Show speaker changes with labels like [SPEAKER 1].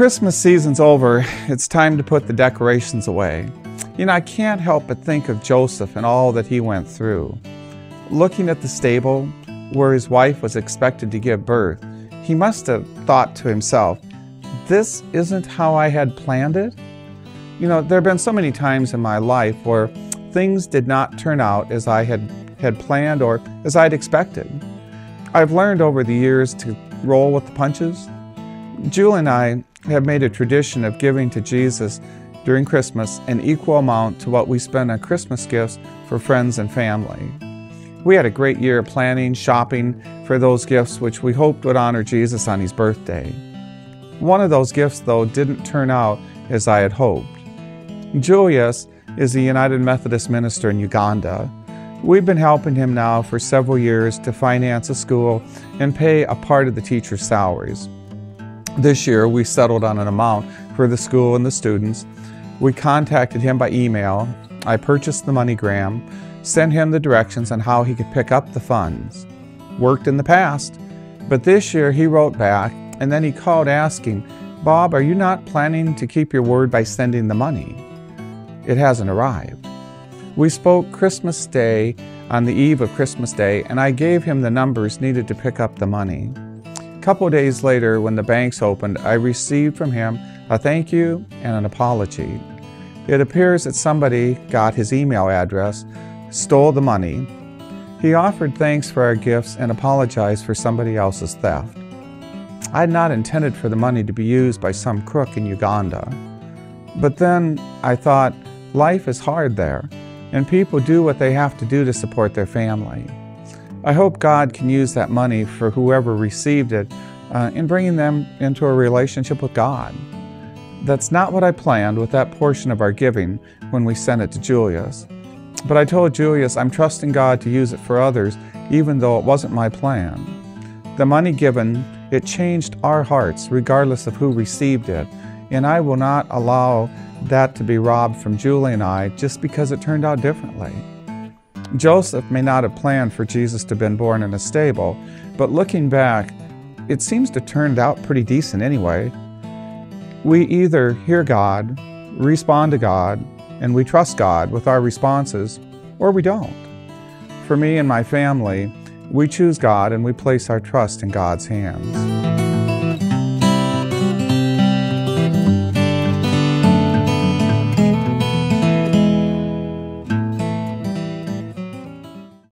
[SPEAKER 1] Christmas season's over, it's time to put the decorations away. You know, I can't help but think of Joseph and all that he went through. Looking at the stable where his wife was expected to give birth, he must have thought to himself, this isn't how I had planned it. You know, there have been so many times in my life where things did not turn out as I had planned or as I'd expected. I've learned over the years to roll with the punches. Julie and I have made a tradition of giving to Jesus during Christmas an equal amount to what we spend on Christmas gifts for friends and family. We had a great year planning, shopping for those gifts which we hoped would honor Jesus on his birthday. One of those gifts, though, didn't turn out as I had hoped. Julius is a United Methodist minister in Uganda. We've been helping him now for several years to finance a school and pay a part of the teachers' salaries. This year, we settled on an amount for the school and the students. We contacted him by email. I purchased the MoneyGram, sent him the directions on how he could pick up the funds. Worked in the past, but this year he wrote back and then he called asking, Bob, are you not planning to keep your word by sending the money? It hasn't arrived. We spoke Christmas Day on the eve of Christmas Day, and I gave him the numbers needed to pick up the money. A couple of days later, when the banks opened, I received from him a thank you and an apology. It appears that somebody got his email address, stole the money. He offered thanks for our gifts and apologized for somebody else's theft. I had not intended for the money to be used by some crook in Uganda. But then I thought, life is hard there, and people do what they have to do to support their family. I hope God can use that money for whoever received it in bringing them into a relationship with God. That's not what I planned with that portion of our giving when we sent it to Julius. But I told Julius I'm trusting God to use it for others, even though it wasn't my plan. The money given, it changed our hearts regardless of who received it, and I will not allow that to be robbed from Julie and I just because it turned out differently. Joseph may not have planned for Jesus to have been born in a stable, but looking back, it seems to have turned out pretty decent anyway. We either hear God, respond to God, and we trust God with our responses, or we don't. For me and my family, we choose God and we place our trust in God's hands.